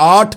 8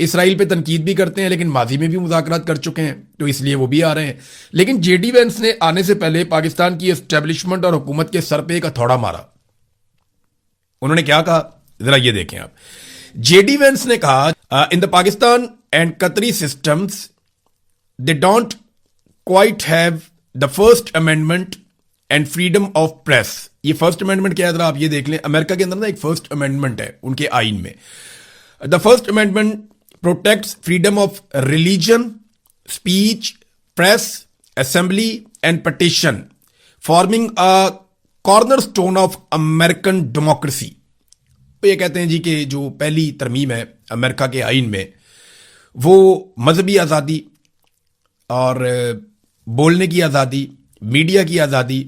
اسرائیل پہ تنقید بھی کرتے ہیں لیکن ماضی میں بھی مذاکرات کر چکے ہیں تو اس لیے وہ بھی آ رہے ہیں. لیکن جے ڈی وینس نے آنے سے پہلے پاکستان کی اسٹیبلشمنٹ اور حکومت کے سر پہ ایک ہتھوڑا مارا. انہوں نے کیا کہا ذرا یہ دیکھیں آپ. جے ڈی وینس نے کہا in the Pakistan and Qatari systems they don't quite have the first amendment and freedom of press. یہ فرسٹ امینڈمنٹ کیا ہے ذرا آپ یہ دیکھ لیں. امریکہ کے اندر نا ایک فرسٹ امینڈمنٹ ہے ان کے آئین میں. دا first amendment protects freedom of religion, speech, press, assembly and petition, forming a cornerstone of American democracy. یہ کہتے ہیں جی کہ جو پہلی ترمیم ہے امریکہ کے آئین میں وہ مذہبی آزادی اور بولنے کی آزادی، میڈیا کی آزادی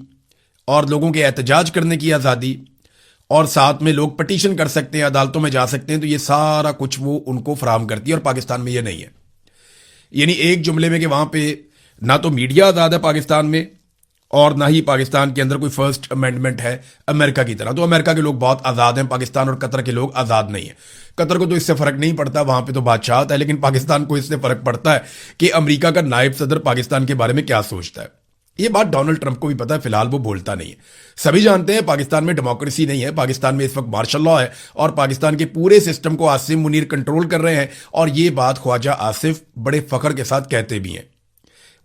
اور لوگوں کے احتجاج کرنے کی آزادی اور ساتھ میں لوگ پٹیشن کر سکتے ہیں، عدالتوں میں جا سکتے ہیں، تو یہ سارا کچھ وہ ان کو فراہم کرتی ہے اور پاکستان میں یہ نہیں ہے. یعنی ایک جملے میں کہ وہاں پہ نہ تو میڈیا آزاد ہے پاکستان میں اور نہ ہی پاکستان کے اندر کوئی فرسٹ امینڈمنٹ ہے امریکہ کی طرح. تو امریکہ کے لوگ بہت آزاد ہیں، پاکستان اور قطر کے لوگ آزاد نہیں ہیں. قطر کو تو اس سے فرق نہیں پڑتا، وہاں پہ تو بادشاہت ہے، لیکن پاکستان کو اس سے فرق پڑتا ہے کہ امریکہ کا نائب صدر پاکستان کے بارے میں کیا سوچتا ہے. یہ بات ڈونلڈ ٹرمپ کو بھی پتا ہے، فی الحال وہ بولتا نہیں ہے. سبھی جانتے ہیں پاکستان میں ڈیموکریسی نہیں ہے، پاکستان میں اس وقت مارشل لا ہے اور پاکستان کے پورے سسٹم کو آصف منیر کنٹرول کر رہے ہیں. اور یہ بات خواجہ آصف بڑے فخر کے ساتھ کہتے بھی ہیں.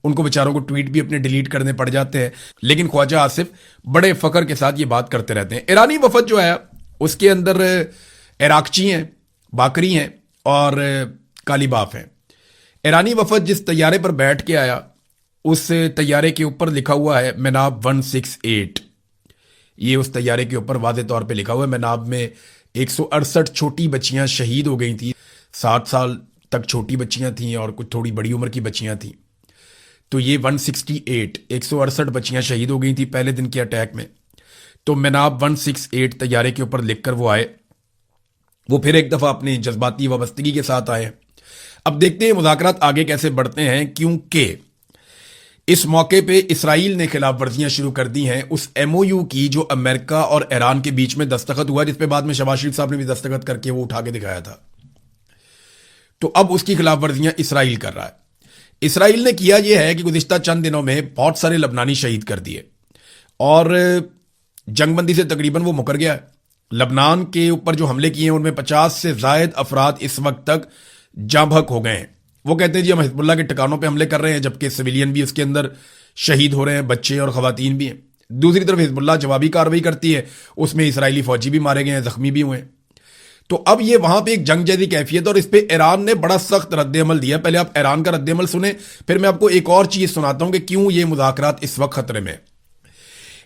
ان کو بیچاروں کو ٹویٹ بھی اپنے ڈیلیٹ کرنے پڑ جاتے ہیں، لیکن خواجہ آصف بڑے فخر کے ساتھ یہ بات کرتے رہتے ہیں. ایرانی وفد جو ہے اس کے اندر عراقچی ہیں، باکری ہیں اور کالی باف ہیں. ایرانی وفد جس طیارے پر بیٹھ کے آیا اس طیارے کے اوپر لکھا ہوا ہے مناب 168. یہ اس طیارے کے اوپر واضح طور پہ لکھا ہوا ہے. مناب میں 168 چھوٹی بچیاں شہید ہو گئی تھیں. 60 سال تک چھوٹی بچیاں تھیں اور کچھ تھوڑی بڑی عمر کی بچیاں تھیں. تو یہ 168 بچیاں شہید ہو گئی تھیں پہلے دن کے اٹیک میں. تو مناب 168 طیارے کے اوپر لکھ کر وہ آئے. وہ پھر ایک دفعہ اپنی جذباتی وابستگی کے ساتھ آئے. اب دیکھتے ہیں مذاکرات آگے کیسے بڑھتے ہیں، کیونکہ اس موقع پہ اسرائیل نے خلاف ورزیاں شروع کر دی ہیں اس ایم او یو کی جو امریکہ اور ایران کے بیچ میں دستخط ہوا، جس پہ بعد میں شہباز شریف صاحب نے بھی دستخط کر کے وہ اٹھا کے دکھایا تھا. تو اب اس کی خلاف ورزیاں اسرائیل کر رہا ہے. اسرائیل نے کیا یہ ہے کہ گزشتہ چند دنوں میں بہت سارے لبنانی شہید کر دیے اور جنگ بندی سے تقریباً وہ مکر گیا ہے. لبنان کے اوپر جو حملے کیے ہیں ان میں 50 سے زائد افراد اس وقت تک جاں بحق ہو گئے ہیں. وہ کہتے ہیں جی ہم حزب اللہ کے ٹھکانوں پہ حملے کر رہے ہیں، جبکہ سویلین بھی اس کے اندر شہید ہو رہے ہیں، بچے اور خواتین بھی ہیں. دوسری طرف حزب اللہ جوابی کارروائی کرتی ہے، اس میں اسرائیلی فوجی بھی مارے گئے ہیں، زخمی بھی ہوئے ہیں. تو اب یہ وہاں پہ ایک جنگ جیسی کیفیت، اور اس پہ ایران نے بڑا سخت رد عمل دیا. پہلے آپ ایران کا رد عمل سنیں، پھر میں آپ کو ایک اور چیز سناتا ہوں کہ کیوں یہ مذاکرات اس وقت خطرے میں.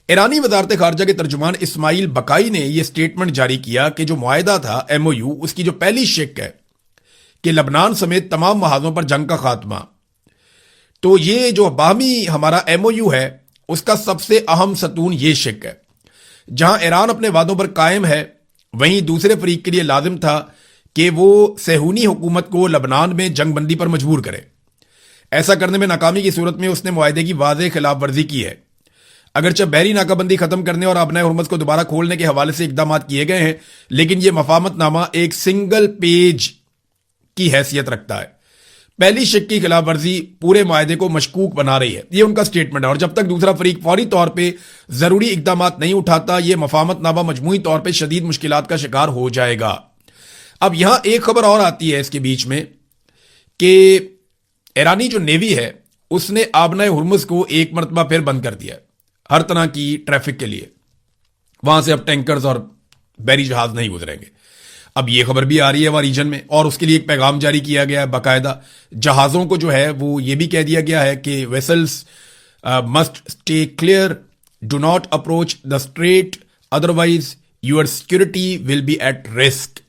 ایرانی وزارت خارجہ کے ترجمان اسماعیل بقائی نے یہ سٹیٹمنٹ جاری کیا کہ جو معاہدہ تھا ایم او یو، اس کی جو پہلی شق ہے کہ لبنان سمیت تمام محاذوں پر جنگ کا خاتمہ، تو یہ جو باہمی ہمارا ایم او یو ہے اس کا سب سے اہم ستون یہ شق ہے. جہاں ایران اپنے وعدوں پر قائم ہے، وہیں دوسرے فریق کے لیے لازم تھا کہ وہ صہیونی حکومت کو لبنان میں جنگ بندی پر مجبور کرے. ایسا کرنے میں ناکامی کی صورت میں اس نے معاہدے کی واضح خلاف ورزی کی ہے. اگرچہ بحری ناکہ بندی ختم کرنے اور آبنائے ہرمز کو دوبارہ کھولنے کے حوالے سے اقدامات کیے گئے ہیں، لیکن یہ مفاہمت نامہ ایک سنگل پیج کی حیثیت رکھتا ہے. پہلی شق کی خلاف ورزی پورے معاہدے کو مشکوک بنا رہی ہے، یہ ان کا سٹیٹمنٹ ہے. اور جب تک دوسرا فریق فوری طور پہ ضروری اقدامات نہیں اٹھاتا، یہ مفاہمت نامہ مجموعی طور پہ شدید مشکلات کا شکار ہو جائے گا. اب یہاں ایک خبر اور آتی ہے اس کے بیچ میں کہ ایرانی جو نیوی ہے اس نے آبنائے ہرمز کو ایک مرتبہ پھر بند کر دیا ہر طرح کی ٹریفک کے لیے. وہاں سے اب ٹینکرز اور بحری جہاز نہیں گزریں گے. اب یہ خبر بھی آ رہی ہے وہاں ریجن میں، اور اس کے لیے ایک پیغام جاری کیا گیا ہے باقاعدہ. جہازوں کو جو ہے وہ یہ بھی کہہ دیا گیا ہے کہ vessels must stay clear, do not approach the strait, otherwise your security will be at risk.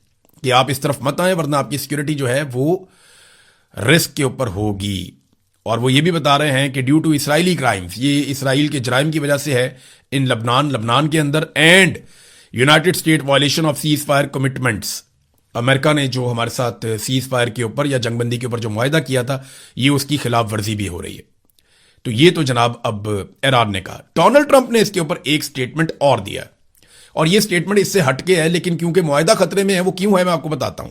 کہ آپ اس طرف مت آئیں ورنہ آپ کی سیکورٹی جو ہے وہ رسک کے اوپر ہوگی. اور وہ یہ بھی بتا رہے ہیں کہ ڈیو ٹو اسرائیلی کرائمز، یہ اسرائیل کے جرائم کی وجہ سے ہے ان لبنان کے اندر، and United State violation of ceasefire commitments. امریکہ نے جو ہمارے ساتھ سیز فائر کے اوپر یا جنگ بندی کے اوپر جو معاہدہ کیا تھا، یہ اس کی خلاف ورزی بھی ہو رہی ہے. تو یہ تو جناب اب ایران نے کہا. ڈونلڈ ٹرمپ نے اس کے اوپر ایک سٹیٹمنٹ اور دیا ہے، اور یہ سٹیٹمنٹ اس سے ہٹ کے ہے، لیکن کیونکہ معاہدہ خطرے میں ہے. وہ کیوں ہے میں آپ کو بتاتا ہوں.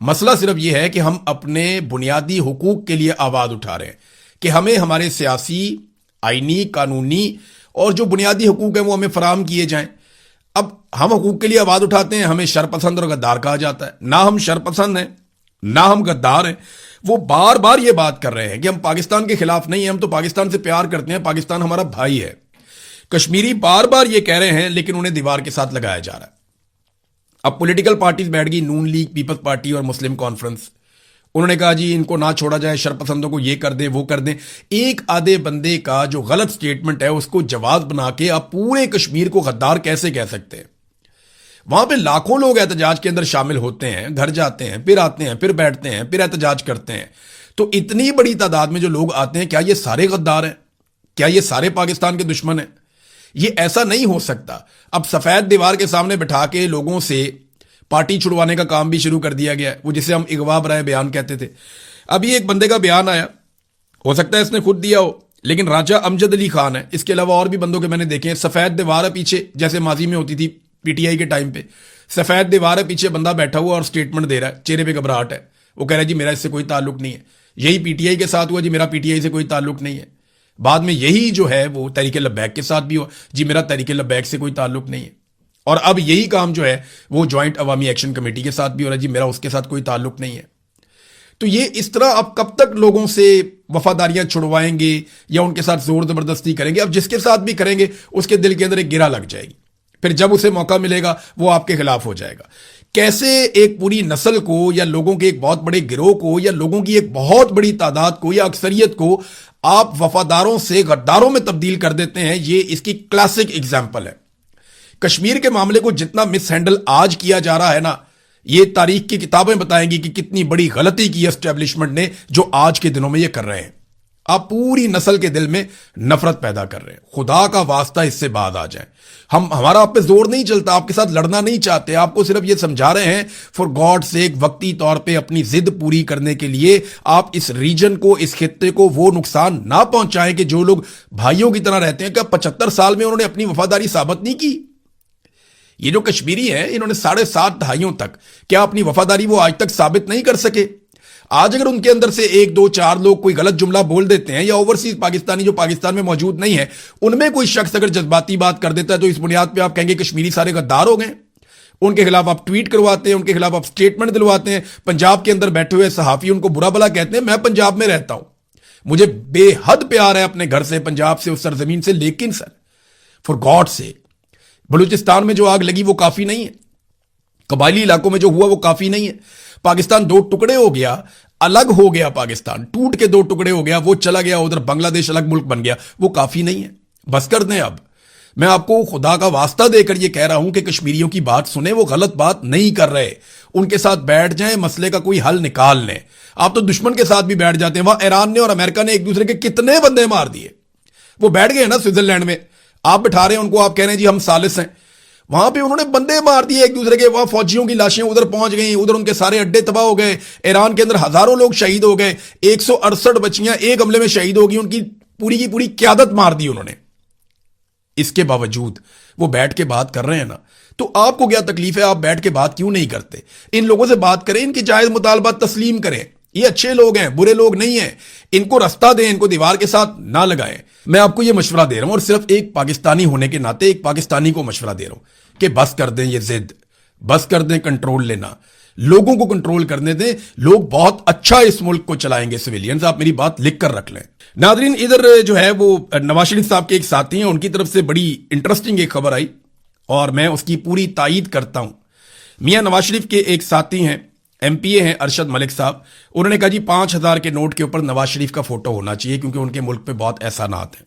مسئلہ صرف یہ ہے کہ ہم اپنے بنیادی حقوق کے لیے آواز اٹھا رہے ہیں کہ ہمیں ہمارے سیاسی، آئینی، قانونی اور جو بنیادی حقوق ہیں وہ ہمیں فراہم کیے جائیں۔ اب ہم حقوق کے لیے آواز اٹھاتے ہیں، ہمیں شرپسند اور غدار کہا جاتا ہے۔ نہ ہم شرپسند ہیں، نہ ہم غدار ہیں۔ وہ بار بار یہ بات کر رہے ہیں کہ ہم پاکستان کے خلاف نہیں ہیں، ہم تو پاکستان سے پیار کرتے ہیں، پاکستان ہمارا بھائی ہے۔ کشمیری بار بار یہ کہہ رہے ہیں لیکن انہیں دیوار کے ساتھ لگایا جا رہا ہے۔ اب پولیٹیکل پارٹیز بیٹھ گئی، نون لیگ، پیپلز پارٹی اور مسلم کانفرنس۔ انہوں نے کہا جی ان کو نہ چھوڑا جائے، شرپسندوں کو یہ کر دیں، وہ کر دیں۔ ایک آدھے بندے کا جو غلط سٹیٹمنٹ ہے اس کو جواز بنا کے آپ پورے کشمیر کو غدار کیسے کہہ سکتے ہیں؟ وہاں پہ لاکھوں لوگ احتجاج کے اندر شامل ہوتے ہیں، گھر جاتے ہیں، پھر آتے ہیں، پھر بیٹھتے ہیں، پھر احتجاج کرتے ہیں۔ تو اتنی بڑی تعداد میں جو لوگ آتے ہیں، کیا یہ سارے غدار ہیں؟ کیا یہ سارے پاکستان کے دشمن ہیں؟ یہ ایسا نہیں ہو سکتا۔ اب سفید دیوار کے سامنے بٹھا کے لوگوں سے پارٹی چھڑوانے کا کام بھی شروع کر دیا گیا ہے، وہ جسے ہم اغوا برائے بیان کہتے تھے۔ ابھی ایک بندے کا بیان آیا، ہو سکتا ہے اس نے خود دیا ہو، لیکن راجہ امجد علی خان ہے، اس کے علاوہ اور بھی بندوں کے میں نے دیکھے ہیں۔ سفید دیوار ہے پیچھے، جیسے ماضی میں ہوتی تھی پی ٹی آئی کے ٹائم پہ، سفید دیوار ہے پیچھے، بندہ بیٹھا ہوا اور سٹیٹمنٹ دے رہا ہے، چہرے پہ گھبراہٹ ہے، وہ کہہ رہا ہے جی میرا اس سے کوئی تعلق نہیں ہے۔ یہی پی ٹی آئی کے ساتھ ہوا، جی میرا پی ٹی آئی سے کوئی تعلق نہیں ہے۔ بعد میں یہی جو ہے وہ تحریک لبیک کے ساتھ بھی ہوا، جی میرا تحریک لبیک سے کوئی تعلق نہیں ہے۔ اور اب یہی کام جو ہے وہ جوائنٹ عوامی ایکشن کمیٹی کے ساتھ بھی ہو رہا ہے، جی میرا اس کے ساتھ کوئی تعلق نہیں ہے۔ تو یہ اس طرح اب کب تک لوگوں سے وفاداریاں چھڑوائیں گے یا ان کے ساتھ زور زبردستی کریں گے؟ اب جس کے ساتھ بھی کریں گے اس کے دل کے اندر ایک گرہ لگ جائے گی، پھر جب اسے موقع ملے گا وہ آپ کے خلاف ہو جائے گا۔ کیسے ایک پوری نسل کو یا لوگوں کے ایک بہت بڑے گروہ کو یا لوگوں کی ایک بہت بڑی تعداد کو یا اکثریت کو آپ وفاداروں سے غداروں میں تبدیل کر دیتے ہیں، یہ اس کی کلاسک ایگزامپل ہے۔ کشمیر کے معاملے کو جتنا مس ہینڈل آج کیا جا رہا ہے نا، یہ تاریخ کی کتابیں بتائیں گی کہ کتنی بڑی غلطی کی اسٹیبلشمنٹ نے جو آج کے دنوں میں یہ کر رہے ہیں۔ آپ پوری نسل کے دل میں نفرت پیدا کر رہے ہیں۔ خدا کا واسطہ اس سے بعد آ جائیں۔ ہمارا آپ پہ زور نہیں چلتا، آپ کے ساتھ لڑنا نہیں چاہتے، آپ کو صرف یہ سمجھا رہے ہیں فار گاڈ سیک، وقتی طور پہ اپنی ضد پوری کرنے کے لیے آپ اس ریجن کو، اس خطے کو وہ نقصان نہ پہنچائیں کہ جو لوگ بھائیوں کی طرح رہتے ہیں۔ کیا 75 سال میں انہوں نے اپنی وفاداری ثابت نہیں کی؟ یہ جو کشمیری ہیں انہوں نے 7.5 دہائیوں تک کیا اپنی وفاداری وہ آج تک ثابت نہیں کر سکے؟ آج اگر ان کے اندر سے 1 2 4 لوگ کوئی غلط جملہ بول دیتے ہیں، یا اوورسیز پاکستانی جو پاکستان میں موجود نہیں ہے ان میں کوئی شخص اگر جذباتی بات کر دیتا ہے، تو اس بنیاد پہ آپ کہیں گے کشمیری سارے غدار ہو گئے۔ ان کے خلاف آپ ٹویٹ کرواتے ہیں، ان کے خلاف آپ سٹیٹمنٹ دلواتے ہیں۔ پنجاب کے اندر بیٹھے ہوئے صحافی ان کو برا بھلا کہتے ہیں۔ میں پنجاب میں رہتا ہوں، مجھے بے حد پیار ہے اپنے گھر سے، پنجاب سے، اس سرزمین سے، لیکن سر فار گاڈ سے بلوچستان میں جو آگ لگی وہ کافی نہیں ہے، قبائلی علاقوں میں جو ہوا وہ کافی نہیں ہے۔ پاکستان 2 ٹکڑے ہو گیا، الگ ہو گیا، پاکستان ٹوٹ کے 2 ٹکڑے ہو گیا، وہ چلا گیا ادھر، بنگلہ دیش الگ ملک بن گیا، وہ کافی نہیں ہے۔ بس کر دیں اب۔ میں آپ کو خدا کا واسطہ دے کر یہ کہہ رہا ہوں کہ کشمیریوں کی بات سنیں، وہ غلط بات نہیں کر رہے، ان کے ساتھ بیٹھ جائیں، مسئلے کا کوئی حل نکال لیں۔ آپ تو دشمن کے ساتھ بھی بیٹھ جاتے ہیں۔ وہاں ایران نے اور امریکہ نے ایک دوسرے کے کتنے بندے مار دیے، وہ بیٹھ گئے نا سوئٹزرلینڈ میں، آپ بٹھا رہے ہیں ان کو، آپ کہہ رہے ہیں جی ہم ثالث ہیں۔ وہاں پہ انہوں نے بندے مار دیے ایک دوسرے کے، وہاں فوجیوں کی لاشیں ادھر پہنچ گئیں، ادھر ان کے سارے اڈے تباہ ہو گئے، ایران کے اندر ہزاروں لوگ شہید ہو گئے، 168 بچیاں ایک حملے میں شہید ہو گئی، ان کی پوری قیادت مار دی انہوں نے۔ اس کے باوجود وہ بیٹھ کے بات کر رہے ہیں نا، تو آپ کو کیا تکلیف ہے؟ آپ بیٹھ کے بات کیوں نہیں کرتے؟ ان لوگوں سے بات کریں، ان کی جائز مطالبات تسلیم کریں۔ یہ اچھے لوگ ہیں، برے لوگ نہیں ہیں، ان کو رستہ دیں، ان کو دیوار کے ساتھ نہ لگائیں۔ میں آپ کو یہ مشورہ دے رہا ہوں، اور صرف ایک پاکستانی ہونے کے ناطے ایک پاکستانی کو مشورہ دے رہا ہوں کہ بس کر دیں یہ ضد، بس کر دیں کنٹرول لینا، لوگوں کو کنٹرول کرنے دیں۔ لوگ بہت اچھا اس ملک کو چلائیں گے، سویلینز، آپ میری بات لکھ کر رکھ لیں۔ ناظرین، ادھر جو ہے وہ نواز شریف صاحب کے ایک ساتھی ہیں، ان کی طرف سے بڑی انٹرسٹنگ ایک خبر آئی اور میں اس کی پوری تائید کرتا ہوں۔ میاں نواز شریف کے ایک ساتھی ہیں، ایم پی اے ہیں، ارشد ملک صاحب، انہوں نے کہا جی 5000 کے نوٹ کے اوپر نواز شریف کا فوٹو ہونا چاہیے کیونکہ ان کے ملک پہ بہت احسانات ہیں۔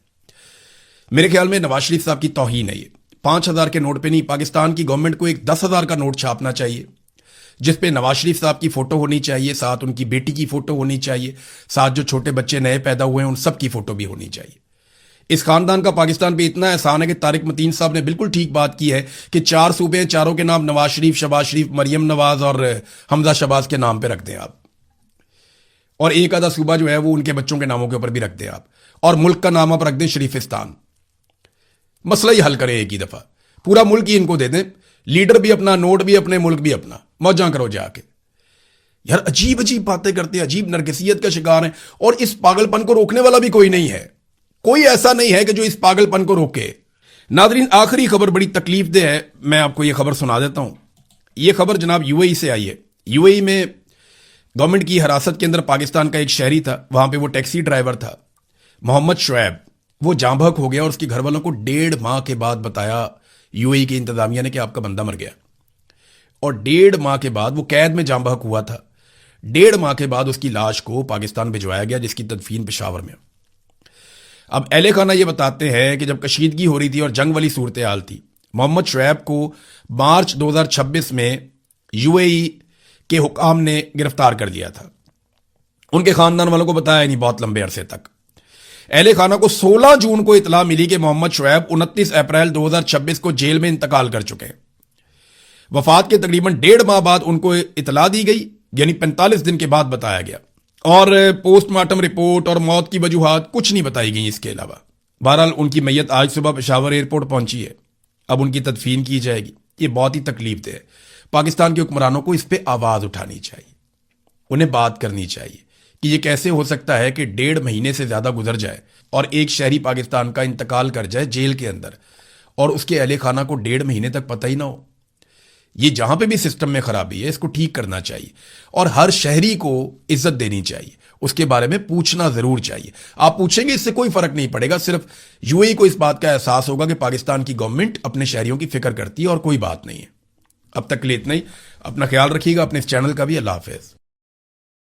میرے خیال میں نواز شریف صاحب کی توہین ہے یہ۔ 5000 کے نوٹ پہ نہیں، پاکستان کی گورنمنٹ کو ایک 10,000 کا نوٹ چھاپنا چاہیے جس پہ نواز شریف صاحب کی فوٹو ہونی چاہیے، ساتھ ان کی بیٹی کی فوٹو ہونی چاہیے، ساتھ جو چھوٹے بچے نئے پیدا ہوئے ہیں ان سب کی فوٹو بھی ہونی چاہیے۔ اس خاندان کا پاکستان پہ اتنا احسان ہے کہ طارق متین صاحب نے بالکل ٹھیک بات کی ہے کہ 4 صوبے ہیں، چاروں کے نام نواز شریف، شہباز شریف، مریم نواز اور حمزہ شہباز کے نام پہ رکھ دیں آپ، اور ایک آدھا صوبہ جو ہے وہ ان کے بچوں کے ناموں کے اوپر بھی رکھ دیں آپ، اور ملک کا نام آپ رکھ دیں شریفستان۔ مسئلہ ہی حل کریں ایک ہی دفعہ، پورا ملک ہی ان کو دے دیں، لیڈر بھی اپنا، نوٹ بھی اپنے، ملک بھی اپنا، موجاں کرو جا کے۔ یار عجیب عجیب باتیں کرتے ہیں, عجیب نرگسیت کا شکار ہیں, اور اس پاگل پن کو روکنے والا بھی کوئی نہیں ہے. کوئی ایسا نہیں ہے کہ جو اس پاگل پن کو روکے. ناظرین, آخری خبر بڑی تکلیف دہ ہے, میں آپ کو یہ خبر سنا دیتا ہوں. یہ خبر جناب یو اے ای سے آئی ہے. یو اے ای میں گورنمنٹ کی حراست کے اندر پاکستان کا ایک شہری تھا, وہاں پہ وہ ٹیکسی ڈرائیور تھا, محمد شعیب. وہ جاں بحق ہو گیا اور اس کے گھر والوں کو 1.5 ماہ کے بعد بتایا یو اے ای کی انتظامیہ نے کہ آپ کا بندہ مر گیا. اور 1.5 ماہ کے بعد وہ قید میں جاں بحق ہوا تھا. 1.5 ماہ کے بعد اس کی لاش کو پاکستان بھجوایا گیا, جس کی تدفین پشاور میں. اب اہل خانہ یہ بتاتے ہیں کہ جب کشیدگی ہو رہی تھی اور جنگ والی صورتحال تھی, محمد شعیب کو مارچ 2026 میں یو اے ای کے حکام نے گرفتار کر لیا تھا. ان کے خاندان والوں کو بتایا نہیں بہت لمبے عرصے تک. اہل خانہ کو 16 جون کو اطلاع ملی کہ محمد شعیب 29 اپریل 2026 کو جیل میں انتقال کر چکے ہیں. وفات کے تقریباً 1.5 ماہ بعد ان کو اطلاع دی گئی, یعنی 45 دن کے بعد بتایا گیا, اور پوسٹ مارٹم رپورٹ اور موت کی وجوہات کچھ نہیں بتائی گئی اس کے علاوہ. بہرحال ان کی میت آج صبح پشاور ایئرپورٹ پہنچی ہے. اب ان کی تدفین کی جائے گی. یہ بہت ہی تکلیف دہ ہے. پاکستان کے حکمرانوں کو اس پہ آواز اٹھانی چاہیے, انہیں بات کرنی چاہیے کہ یہ کیسے ہو سکتا ہے کہ 1.5 مہینے سے زیادہ گزر جائے اور ایک شہری پاکستان کا انتقال کر جائے جیل کے اندر, اور اس کے اہل خانہ کو 1.5 مہینے تک پتہ ہی نہ ہو. یہ جہاں پہ بھی سسٹم میں خرابی ہے اس کو ٹھیک کرنا چاہیے, اور ہر شہری کو عزت دینی چاہیے, اس کے بارے میں پوچھنا ضرور چاہیے. آپ پوچھیں گے اس سے کوئی فرق نہیں پڑے گا, صرف یو اے ای کو اس بات کا احساس ہوگا کہ پاکستان کی گورنمنٹ اپنے شہریوں کی فکر کرتی ہے اور کوئی بات نہیں ہے. اب تک کے لیے اتنا ہی. اپنا خیال رکھیے گا, اپنے اس چینل کا بھی. اللہ حافظ.